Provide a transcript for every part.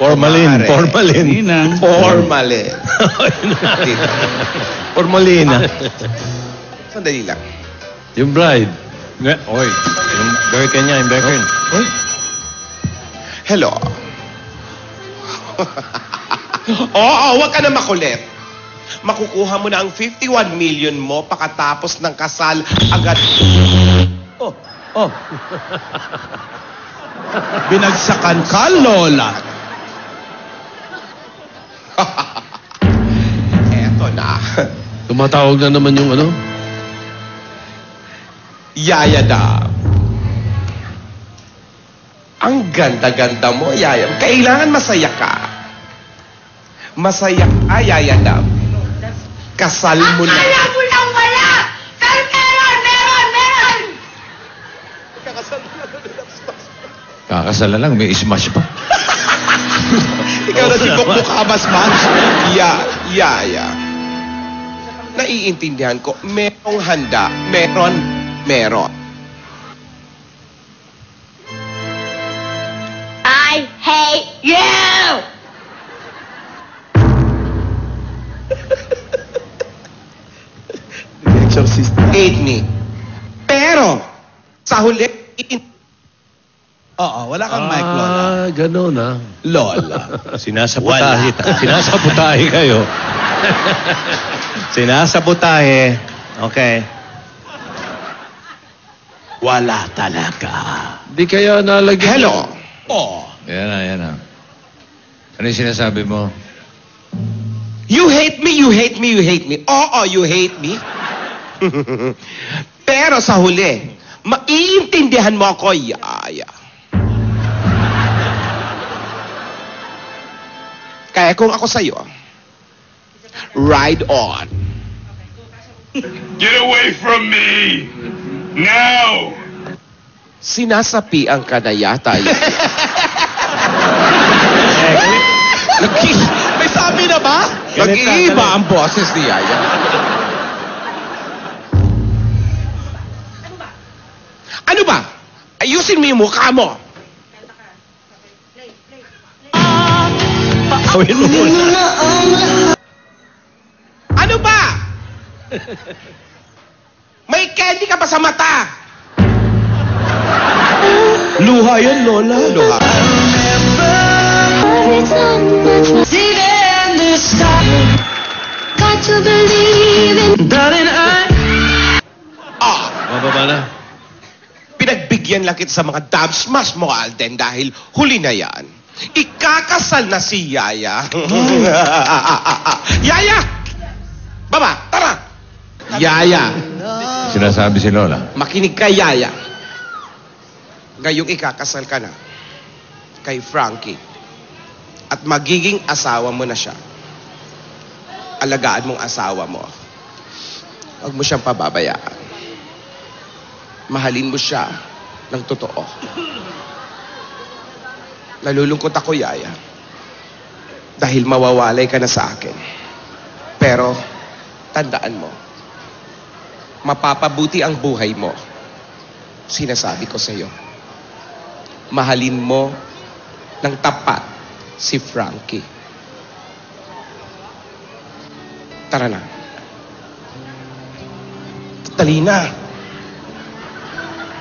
Formalin. Ninang. Formalin. Formalina. Sandali lang. Yung bride. Oy, yung Birkin niya, yung Birkin. Oy. Hello. Oo, wag ka na makulit. Makukuha mo na ang 51 million mo pakatapos ng kasal agad. Oh. Binagsakan ka, Lola. Eto na. Tumatawag na naman yung ano? Yaya daw. Ang ganda-ganda mo, Yaya. Kailangan masaya ka. Masaya ka, Yaya daw. Kasal mo na. Akala mo lang wala! Pero meron! Kakasal na lang, may smash pa. Ikaw na si Bukbuka Basmash. Yaya. Naiintindihan ko, merong handa, meron. I hate you! Exorcist. Hate me. Pero, sa huli, Oo, wala kang mic, Lola. Ah, ganun ah. Lola. Sinasabutahe kayo. Sinasabutahe. Okay. Wala talaga. Di kaya nalagyan. Hello. Oh. Yan na. Ano yung sinasabi mo? You hate me. Oo, you hate me. Pero sa huli, maiintindihan mo ako, Yaya. Kaya kung ako sa'yo, ride on. Get away from me! Now! Sinasapian ka na yata. May sabi na ba? Nag-iiba ang boses ni Yaya. Ano ba? Ayusin mo yung mukha mo. Gawin mo muna. Ano ba? May candy ka ba sa mata? Luha yan, Lola. Luha. Got to believe in Mababa na. Pinagbigyan lang kita sa mga dab smash mo, Alden, dahil huli na yan. Ikakasal na si Yaya. Yaya! Baba, tara! Yaya, Sinasabi si Lola. makinig ka, Yaya. Ngayong ikakasal ka na kay Frankie at magiging asawa mo na siya. Alagaan mong asawa mo. Huwag mo siyang pababayaan. Mahalin mo siya ng totoo. Nalulungkot ako, Yaya. Dahil mawawalay ka na sa akin. Pero, tandaan mo, mapapabuti ang buhay mo. Sinasabi ko sa'yo. Mahalin mo ng tapat si Frankie. Tara na. Dali na.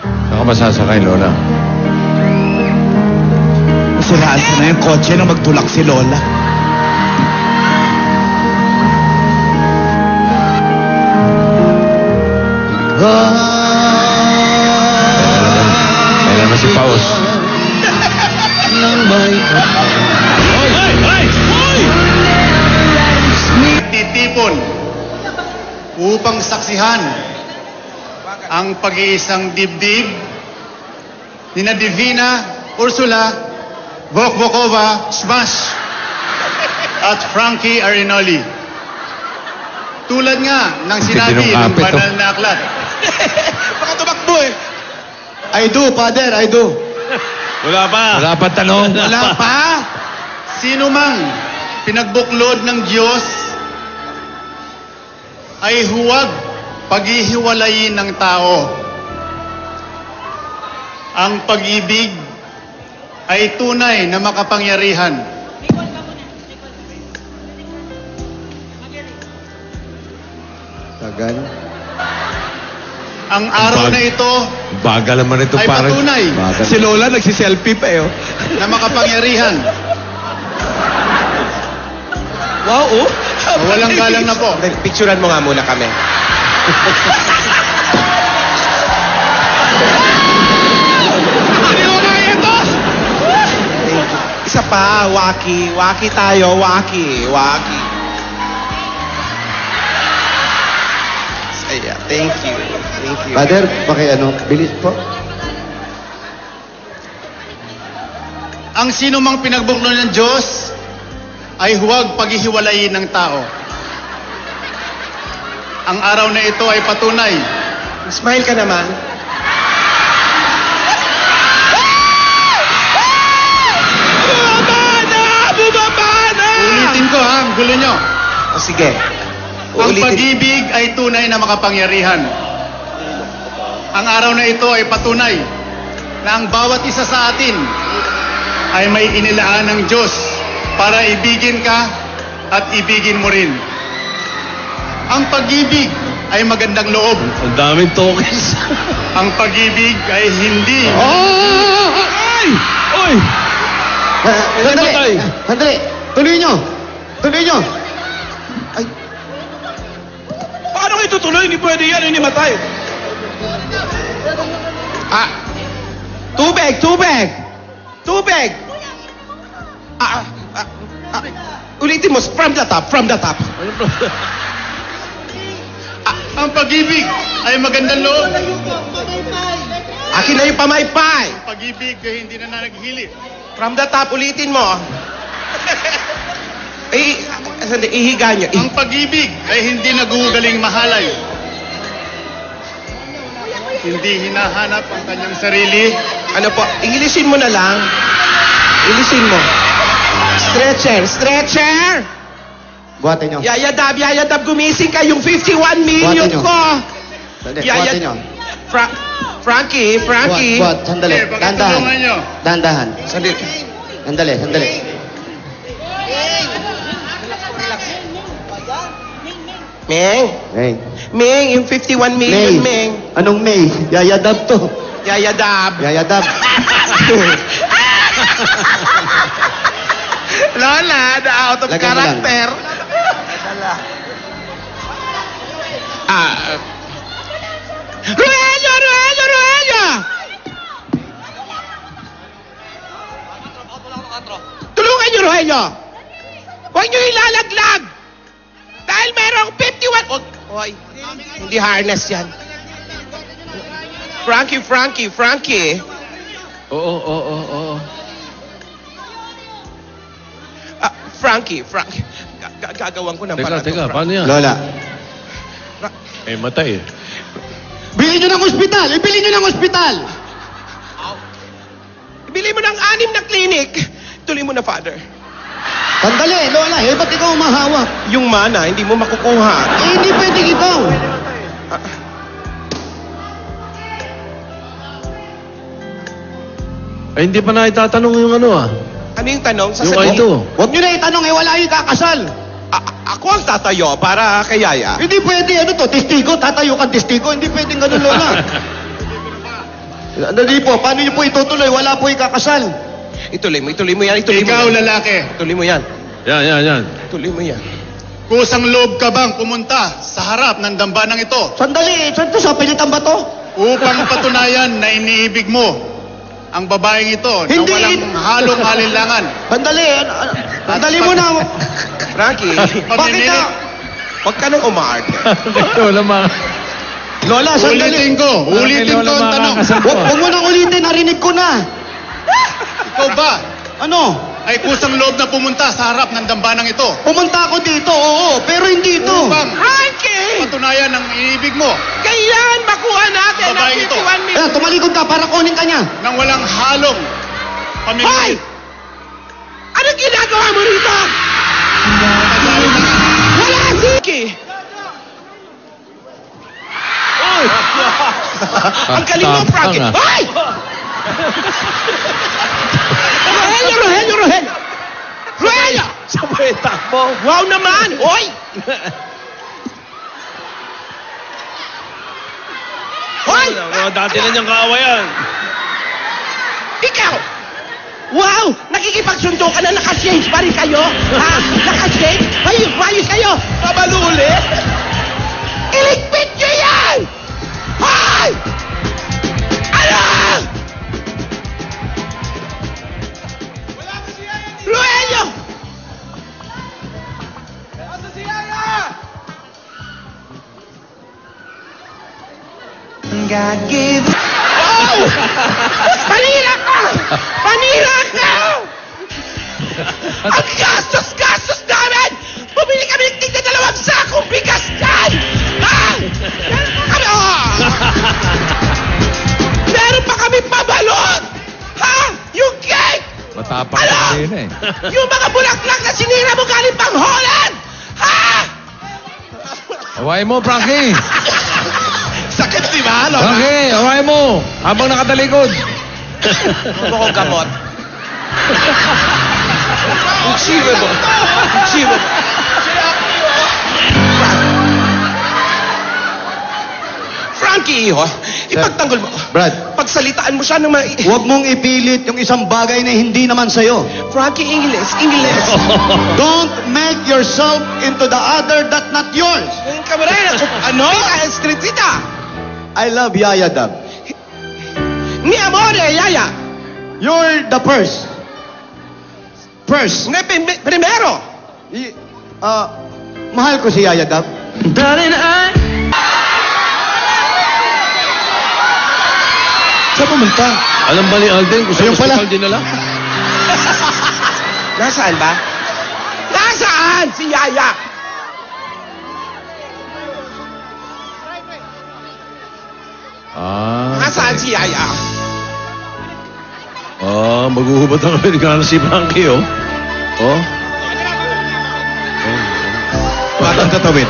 Saan ka masasakay, Lola? Masiraan ko na yung kotse nang magtulak si Lola. Kailan na si Paus? Titipon upang saksihan ang pag-iisang dibdib ni na Divina Ursula Bokbokova Smash at Frankie Arinoli. Tulad nga ng sinabi Tinong ng apit, banal na aklat. Baka tumakbo eh. I do, Father, I do. Wala pa tanong. Wala pa. Sino mang pinagbuklod ng Diyos ay huwag paghihiwalayin ng tao. Ang pag-ibig ay tunay na makapangyarihan Bagal. Ang araw na ito Bagal naman ito ay parang... patunay Bagal. Si Lola nagsiselfie pa eh. Oh. na makapangyarihan. Wow, oh. Walang galang na po. Picturean mo nga muna kami. Isa pa, waki. Waki tayo, waki. Waki. Saya, thank you. Thank you. Father, bilis po. Ang sino mang pinagbuklo ng Diyos ay huwag paghihiwalayin ng tao. Ang araw na ito ay patunay. Smile ka naman. Ulitin ko ha, ang gulo nyo. O sige. Ang Uulitin. pag-ibig ay tunay na makapangyarihan. Ang araw na ito ay patunay na ang bawat isa sa atin ay may inilaan ng Diyos para ibigin ka at ibigin mo rin. Ang pag-ibig ay magandang loob. Ang daming tokens. Ang pag-ibig ay hindi... Ay! Oy! Sandali! Sandali! Tuloy nyo! Tuloy nyo! Ay, Paano kayo tutuloy? Hindi pwede yan, hindi matay. Ah! Tubig! Tubig! Tubig! Ulitin mo, from the top, from the top. Ang pag-ibig ay magandang loob. Akin na yung pamaypay. Ang pag-ibig ay hindi na naghihilip. From the top, ulitin mo. Sandali, ihiga nyo. Ang pag-ibig ay hindi nagugaling mahalay. Hindi hinahanap ang kanyang sarili. Ano po, Inglesin mo na lang. Inglesin mo. Stretcher, stretcher! buhatin nyo. Yayadab, gumising ka yung 51 million Buhatin nyo. ko. Sandali, Yaya- buhatin nyo. Frankie. Buhat, sandali. Eh, baka Dandahan. tulungan nyo. Dandahan. Sandali. Sandali, sandali. Meng, May. Meng, yung 51 million, Meng. Anong May? Yayadab to. Yayadab. Yayadab. Lola, na out of Lagyan mo lang. character. Rogelio! Tulungan niyo, Rogelio! Huwag niyo ilalaglag! Dahil merong 51... Hoy, hindi harness yan. Frankie. Oo. Frankie. Gagawan ko ng paraan. Teka, paano yan? Lola. Eh, matay eh. Bilhin nyo ng ospital! Ibili nyo ng ospital! Bili mo ng 6 na clinic. Tuloy mo na, Father. Sandali, Lola. Eh, ba't ikaw umahawak? Yung mana, hindi mo makukuha. Eh, hindi pwedeng ikaw. Ay, hindi pa na itatanong yung ano ah. Ano yung tanong? Yung ito. Huwag nyo na itanong, eh, wala yung kakasal. Ako ang tatayo para kay Yaya. Hindi pwede, ano to, testigo, tatayo kang testigo, hindi pwedeng ganun, Lola. Dali po, paano nyo po itutuloy? Wala po ikakasal. Ituloy mo yan. Ikaw, lalaki. Ituloy mo yan. Yan. Tuloy mo yan. Kusang loob ka bang pumunta sa harap ng dambanang ito Sandali, saan to? Sa pilitan ba to? upang patunayan na iniibig mo ang babaeng ito na Hindi. walang halong alinlangan? Sandali mo na. Frankie, Bakit na? huwag ka nang umaarte. Wala mga... Lola, sandali. Ulitin ko ang tanong. Huwag mo nang ulitin, narinig ko na. Ikaw ba Ano? ay kusang loob na pumunta sa harap ng dambanang ito Pumunta ako dito, oo, pero hindi ito. upang Frankie! patunayan ang iniibig mo Kailan makuha natin ang Babae ito. 51 million? Ayan, tumalikod ka para kunin ka niya. nang walang halong Hoy! pamimili? Anong ginagawa mo rito? Wala si... Ang galing mo, Frankie. Tanga. Hoy! Rogelio! Sabay takbo. Wow naman! Hoy! Mga dati na niyang kaawayan. Ikaw! Wow! Nakikipagsundo ka na, nakashades pa rin kayo? Ha? Nakashades? Mayos kayo! Pabaluli! Iligpit nyo yan! Hoy! Ano? Ruelio! Wow! Panira ka! Panira ka! Ang gastos namin! Bumili kami ng tigna 2 sakong bigas dyan! Ha? Meron pa kami pabalot! Ha? Yung cake! Matapang Ano? ka din eh. Yung mga bulaklak na sinira mo galing pang Holland! Ha? Away mo, Frankie! Sakit, di ba? Lola? Frankie, away mo! Habang nakatalikod. Ano ko gamot? Achievable. Frankie, iho, ipagtanggol mo. Brad, Pagsalitaan mo siya ng mga... huwag mong ipilit yung isang bagay na hindi naman sa'yo. Frankie, English. Don't make yourself into the other that not yours. Yung kamarera, ano? Streetita. I love Yaya Dab. Mi amore, yaya. You're the first. First. Primero. Mahal ko si Yaya Dab. Saan pumunta? Alam ba ni Alden kung Ayun saan pala. hospital dinala? Nasaan ba? Nasaan si Yaya? Nasaan si Yaya? Maghuhubad ang Amerikano si Frankie, oh. Oh. Batang tatawid.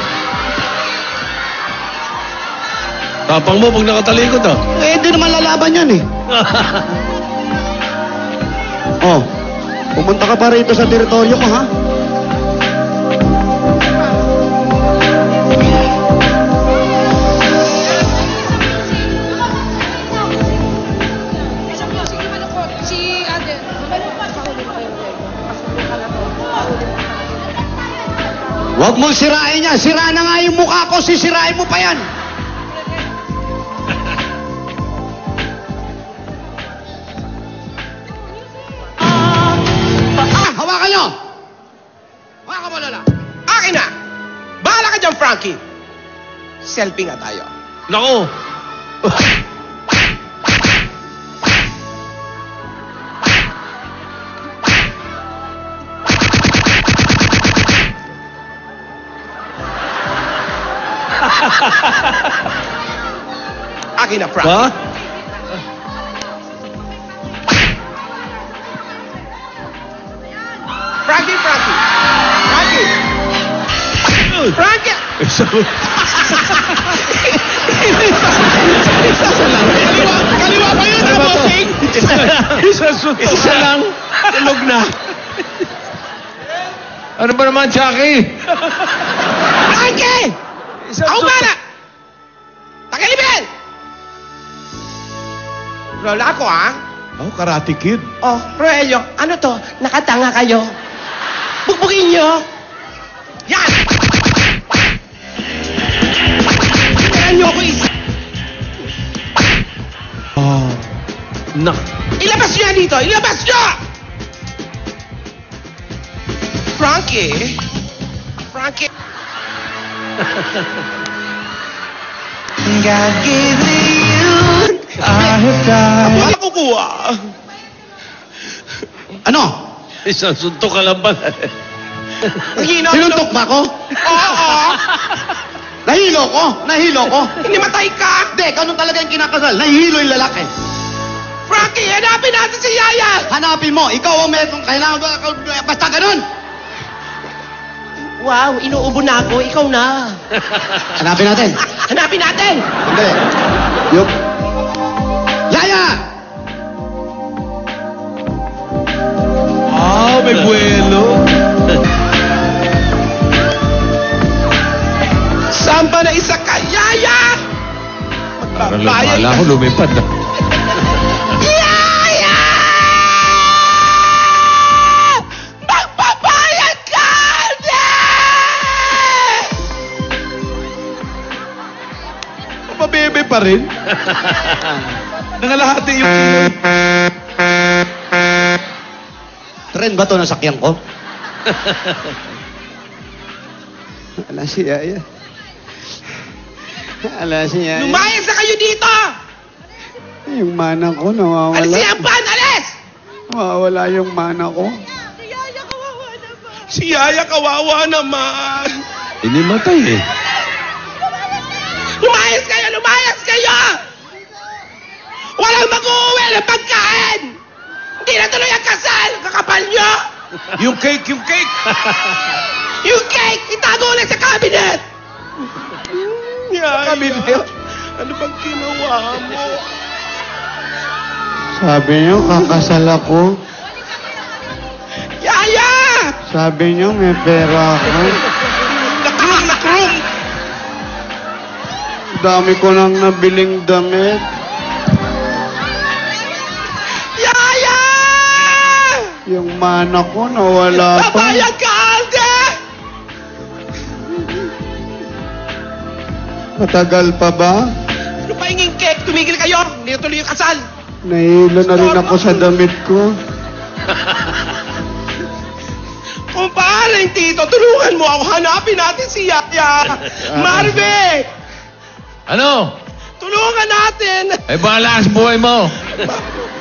Tapang mo pag nakatalikod, ah. Eh, di naman lalaban yan eh. Oh, pumunta ka pa rito sa teritoryo ko, ha? Si Ate. Huwag mong sirain yan. Sira na nga yung mukha ko. Sisirain mo pa yan. Hawakan nyo! Hawakan mo, Lola. Akin na! Bahala ka dyan, Frankie. Selfie nga tayo. Nako! Akin na, Frankie. Ha? Frankie! Frankie! Kaliwa pa yun, Ano ba to? bossing? Isa lang. Tulog na. Ano ba naman, Chucky? Frankie! Ako bala! Tagalibin! Lola ako, ha? Oh, Karate Kid. Oh, Roelio, ano to? Nakatanga kayo? Bugbugin nyo! Yan! Tingnan nyo ako isa. Nak. Ilabas nyo yan dito! Ilabas nyo! Frankie? God gave me you. Ako ang kukuha. Ano? Isang suntok ka lang ba? Sinuntok ba ako? Oo. Nahilo ko. Inimatay ka. Hindi, ganun talaga yung kinakasal. Nahihilo yung lalaki. Frankie, hanapin natin si Yaya. Hanapin mo, ikaw ang meron kailangan. Basta ganun. Wow, inuubo na ako. Ikaw na. Hanapin natin. Hanapin natin. Sandali. Yup. Yaya! May buwelo. Saan ba na isa ka, Yaya? Para Akala ko lumipad. Yaya! Magpapayag ka, Alden! Mabebe pa rin. Nangalahati yung... Tren ba to nasakyan ko? Ala si Yaya. Ala si Yaya. Lumayas na kayo dito! Yung mana ko nawawala. Alis siya ang ban! Alis! Nawawala yung mana ko. Si Yaya kawawa naman! Hindi matay eh. Lumayas kayo! Lumayas kayo! Walang mag-uwi ng pagkain! Hindi na tuloy ang kasal! Kakapal nyo! Yung cake, yung cake! Yung cake! Itago ulit sa cabinet! Yaya, Cabinet? ano bang ginawa mo? Sabi niyo, kakasal ako. Yaya! Sabi niyo, may pera ako. Nakrung! Dami ko nang nabiling damit. Yaya! Yung mana ko nawala pa. Papayag ka, Alden! Matagal pa ba? Ano pa hinging cake? Tumigil kayo! Hindi na tuloy yung kasal! Nahilo na rin ako sa damit ko. Kung paano, Tito, tulungan mo ako. Hanapin natin si Yaya. Marvin! Ano? Tulungan natin! Ay, bahala sa buhay mo.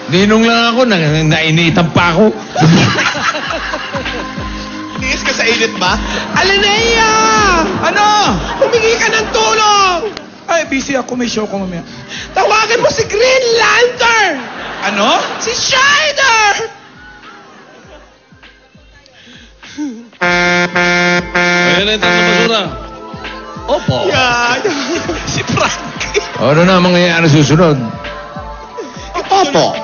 Ninong lang ako, nainitan pa ako. Tiis ka sa init ba? Alinea! Ano? Humingi ka ng tulong! Ay, busy ako. May show ko mamaya. Tawagan mo si Green Lantern! Ano? Si Shider! Ayan na yung tatlo basura. Opo. Yaya! Si Frankie! Ano na mangyayari susunod? Opo.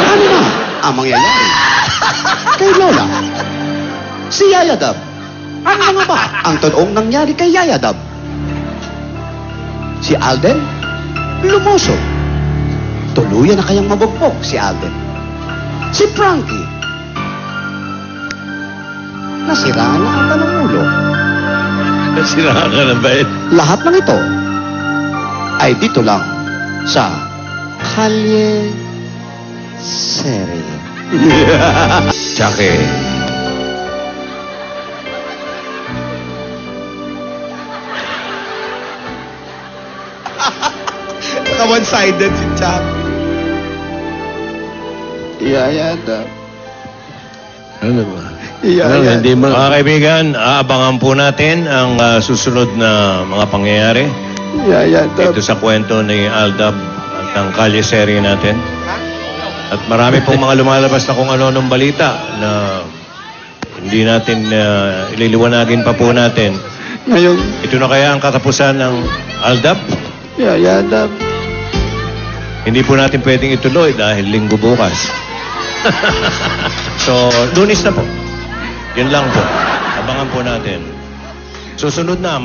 Ano na ang mangyayari? Kay Lola. Si Yaya Dab. Ano nga ba ang totoong nangyari kay Yaya Dab? Si Alden, lumoso. Tuluyan na kayang mabugbog si Alden. Si Frankie, nasiraan na ang ng ulo. Nasiraan ka na ba eh? Lahat ng ito ay dito lang sa Kalye Serie. Tsake. Naka one-sided si Chuck. Yaya Dab. Ano ba? Yaya Ano, hindi mo... Mga kaibigan, aabangan po natin ang susunod na mga pangyayari Yaya Dab. dito sa kwento ni Aldab at ng kalye serie natin. At marami pong mga lumalabas na kung ano-anong balita na hindi natin ililiwanagin pa po natin. Ngayon, Ito na kaya ang katapusan ng Aldab? Yaya Dab. Hindi po natin pwedeng ituloy dahil linggo bukas. So, Lunes na po. Yun lang po. Abangan po natin. Susunod na,